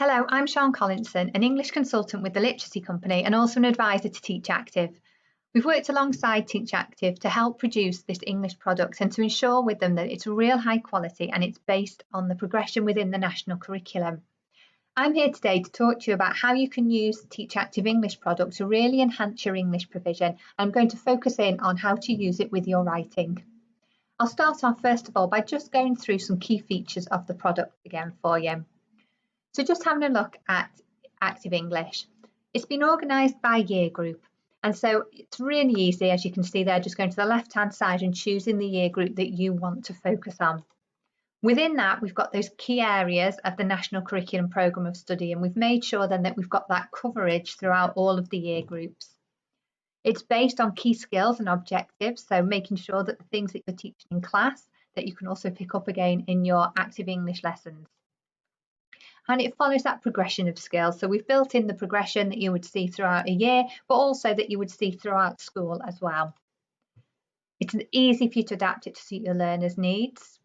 Hello, I'm Sean Collinson, an English consultant with the Literacy Company and also an advisor to Teach Active. We've worked alongside Teach Active to help produce this English product and to ensure with them that it's real high quality and it's based on the progression within the national curriculum. I'm here today to talk to you about how you can use the Teach Active English product to really enhance your English provision. I'm going to focus in on how to use it with your writing. I'll start off first of all by just going through some key features of the product again for you. So just having a look at Active English. It's been organised by year group, and so it's really easy, as you can see there, just going to the left hand side and choosing the year group that you want to focus on. Within that, we've got those key areas of the National Curriculum Programme of Study, and we've made sure then that we've got that coverage throughout all of the year groups. It's based on key skills and objectives, so making sure that the things that you're teaching in class that you can also pick up again in your Active English lessons. And it follows that progression of skills. So we've built in the progression that you would see throughout a year, but also that you would see throughout school as well. It's easy for you to adapt it to suit your learners' needs.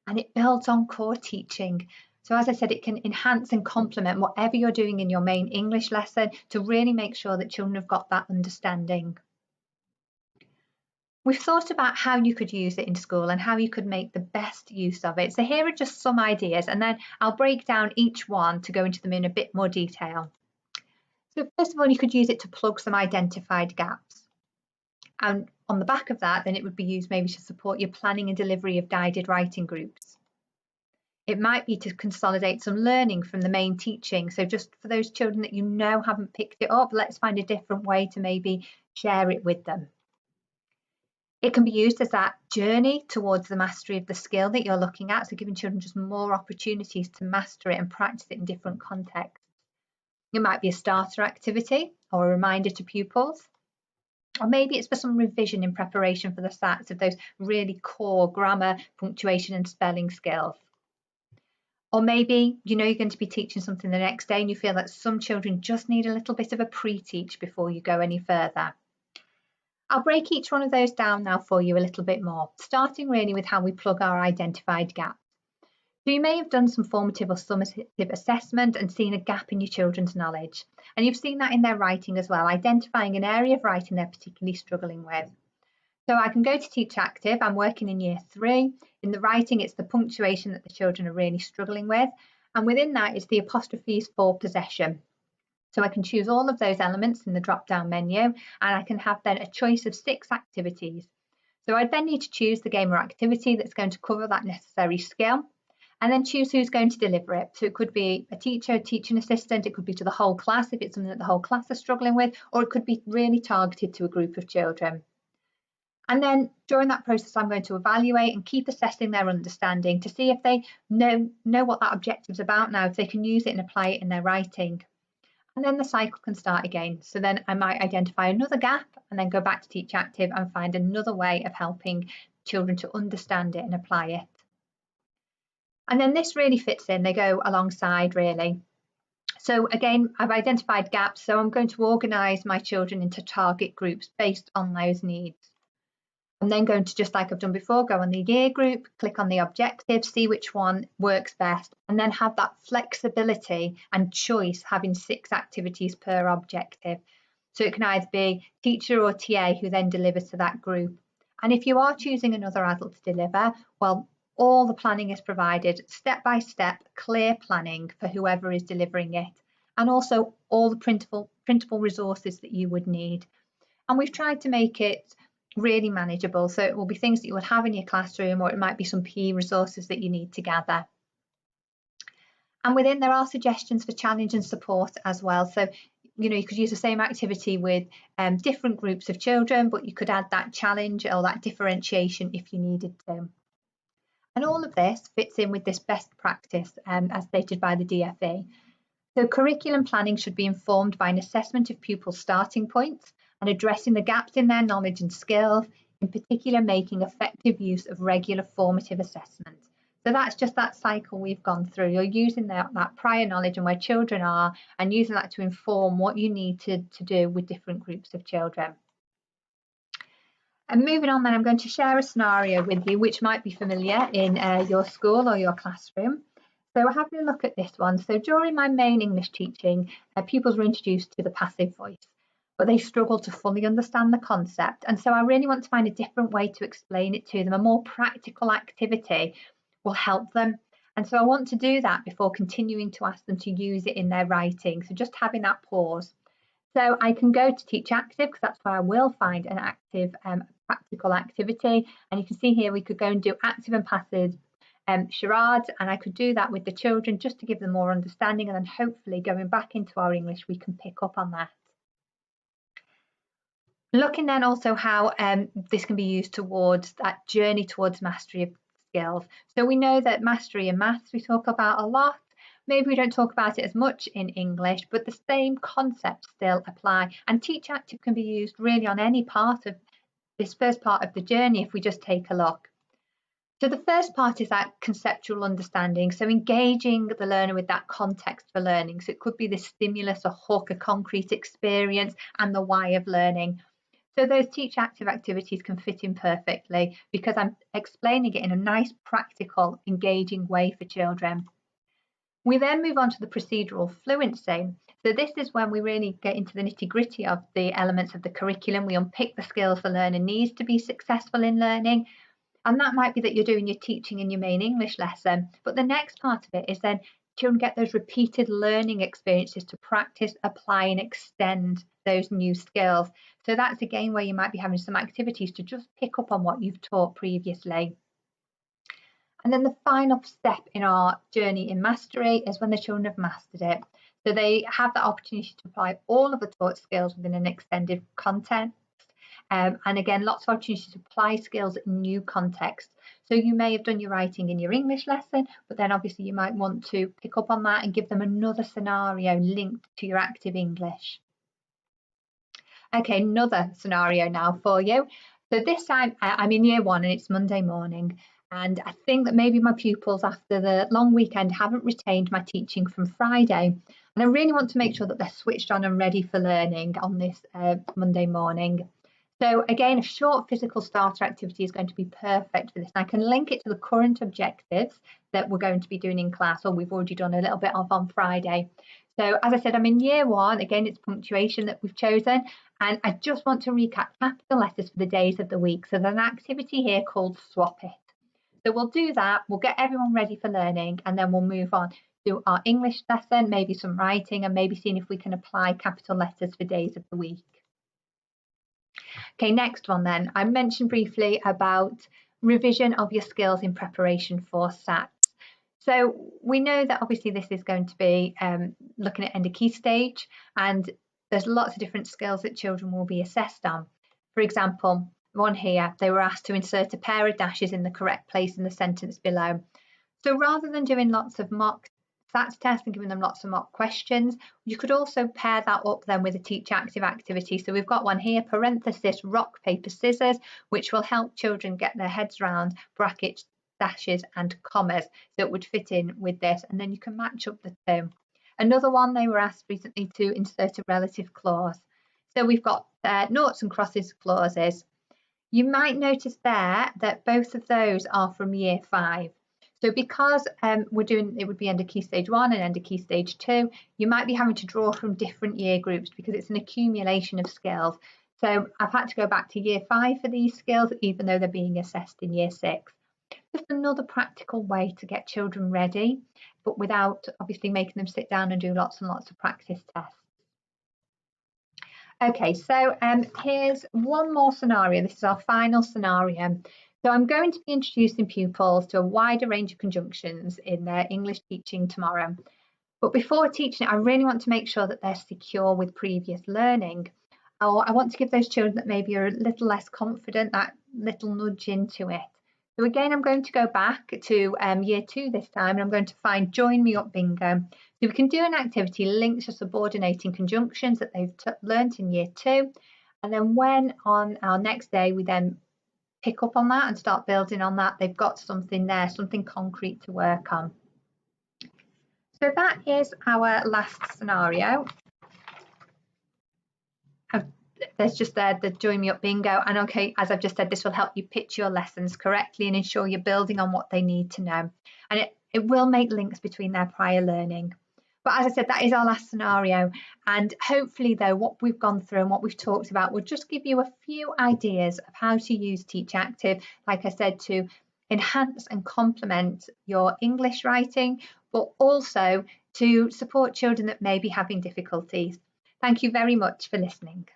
And it builds on core teaching. So as I said, it can enhance and complement whatever you're doing in your main English lesson to really make sure that children have got that understanding. We've thought about how you could use it in school and how you could make the best use of it. So here are just some ideas, and then I'll break down each one to go into them in a bit more detail. So first of all, you could use it to plug some identified gaps. And on the back of that, then it would be used maybe to support your planning and delivery of guided writing groups. It might be to consolidate some learning from the main teaching. So just for those children that you know haven't picked it up, let's find a different way to maybe share it with them. It can be used as that journey towards the mastery of the skill that you're looking at, so giving children just more opportunities to master it and practice it in different contexts. It might be a starter activity or a reminder to pupils, or maybe it's for some revision in preparation for the SATs of those really core grammar, punctuation and spelling skills. Or maybe you know you're going to be teaching something the next day and you feel that some children just need a little bit of a pre-teach before you go any further. I'll break each one of those down now for you a little bit more, starting really with how we plug our identified gaps. So you may have done some formative or summative assessment and seen a gap in your children's knowledge. And you've seen that in their writing as well, identifying an area of writing they're particularly struggling with. So I can go to Teach Active, I'm working in year 3. In the writing, it's the punctuation that the children are really struggling with. And within that is the apostrophes for possession. So I can choose all of those elements in the drop-down menu, and I can have then a choice of 6 activities. So I then need to choose the game or activity that's going to cover that necessary skill, and then choose who's going to deliver it. So it could be a teacher, teaching assistant, it could be to the whole class if it's something that the whole class are struggling with, or it could be really targeted to a group of children. And then during that process, I'm going to evaluate and keep assessing their understanding to see if they know what that objective is about now, if they can use it and apply it in their writing. And then the cycle can start again. So then I might identify another gap and then go back to Teach Active and find another way of helping children to understand it and apply it. And then this really fits in, they go alongside really. So again, I've identified gaps, so I'm going to organise my children into target groups based on those needs. I'm then going to, just like I've done before, go on the year group, click on the objective, see which one works best, and then have that flexibility and choice, having 6 activities per objective. So it can either be teacher or TA who then delivers to that group. And if you are choosing another adult to deliver, well, all the planning is provided, step-by-step, clear planning for whoever is delivering it, and also all the printable resources that you would need. And we've tried to make it really manageable, so it will be things that you would have in your classroom, or it might be some PE resources that you need to gather. And within there are suggestions for challenge and support as well. So you know, you could use the same activity with different groups of children, but you could add that challenge or that differentiation if you needed to. And all of this fits in with this best practice as stated by the DFE. So curriculum planning should be informed by an assessment of pupils' starting points and addressing the gaps in their knowledge and skills, in particular making effective use of regular formative assessment. So that's just that cycle we've gone through. You're using that prior knowledge and where children are and using that to inform what you need to do with different groups of children. And moving on then, I'm going to share a scenario with you which might be familiar in your school or your classroom. So having a look at this one. So during my main English teaching, pupils were introduced to the passive voice, but they struggled to fully understand the concept. And so I really want to find a different way to explain it to them. A more practical activity will help them. And so I want to do that before continuing to ask them to use it in their writing. So just having that pause. So I can go to Teach Active because that's where I will find an active practical activity. And you can see here we could go and do active and passive charades, and I could do that with the children just to give them more understanding, and then hopefully going back into our English we can pick up on that. Looking then also how this can be used towards that journey towards mastery of skills. So we know that mastery in maths we talk about a lot. Maybe we don't talk about it as much in English, but the same concepts still apply. And Teach Active can be used really on any part of this first part of the journey if we just take a look. So the first part is that conceptual understanding. So engaging the learner with that context for learning. So it could be the stimulus, a hook, a concrete experience, and the why of learning. So those Teach Active activities can fit in perfectly because I'm explaining it in a nice, practical, engaging way for children. We then move on to the procedural fluency. So this is when we really get into the nitty-gritty of the elements of the curriculum. We unpick the skills the learner needs to be successful in learning. And that might be that you're doing your teaching in your main English lesson. But the next part of it is then children get those repeated learning experiences to practice, apply and extend those new skills. So that's again where you might be having some activities to just pick up on what you've taught previously. And then the final step in our journey in mastery is when the children have mastered it. So they have the opportunity to apply all of the taught skills within an extended context. And again, lots of opportunities to apply skills in new contexts. So you may have done your writing in your English lesson, but then obviously you might want to pick up on that and give them another scenario linked to your active English. Okay, another scenario now for you. So this time I'm in year 1 and it's Monday morning. And I think that maybe my pupils after the long weekend haven't retained my teaching from Friday. And I really want to make sure that they're switched on and ready for learning on this Monday morning. So again, a short physical starter activity is going to be perfect for this. And I can link it to the current objectives that we're going to be doing in class, or we've already done a little bit of on Friday. So as I said, I'm in year 1. Again, it's punctuation that we've chosen. And I just want to recap capital letters for the days of the week. So there's an activity here called Swap It. So we'll do that. We'll get everyone ready for learning, and then we'll move on to our English lesson, maybe some writing, and maybe seeing if we can apply capital letters for days of the week. Okay, next one then. I mentioned briefly about revision of your skills in preparation for SATs. So we know that obviously this is going to be looking at end of key stage, and there's lots of different skills that children will be assessed on. For example, one here, they were asked to insert a pair of dashes in the correct place in the sentence below. So rather than doing lots of mock SATs tests and giving them lots of mock questions, you could also pair that up then with a Teach Active activity. So we've got one here, parenthesis, rock, paper, scissors, which will help children get their heads around brackets, dashes and commas that would fit in with this, and then you can match up the two. Another one, they were asked recently to insert a relative clause. So we've got noughts and crosses clauses. You might notice there that both of those are from year 5. So because we're doing, it would be end of key stage 1 and end of key stage 2, you might be having to draw from different year groups because it's an accumulation of skills. So I've had to go back to year 5 for these skills, even though they're being assessed in year 6. Just another practical way to get children ready, but without obviously making them sit down and do lots and lots of practice tests. Okay, so here's one more scenario. This is our final scenario. So I'm going to be introducing pupils to a wider range of conjunctions in their English teaching tomorrow. But before teaching it, I really want to make sure that they're secure with previous learning. I want to give those children that maybe are a little less confident that little nudge into it. So again, I'm going to go back to year 2 this time, and I'm going to find Join Me Up Bingo. So we can do an activity linked to subordinating conjunctions that they've learnt in year 2. And then when on our next day, we then pick up on that and start building on that, they've got something there, something concrete to work on. So that is our last scenario. There's just there the Join Me Up Bingo, and okay, as I've just said, this will help you pitch your lessons correctly and ensure you're building on what they need to know. And It will make links between their prior learning. But as I said, that is our last scenario. And hopefully, though, what we've gone through and what we've talked about will just give you a few ideas of how to use Teach Active, like I said, to enhance and complement your English writing, but also to support children that may be having difficulties. Thank you very much for listening.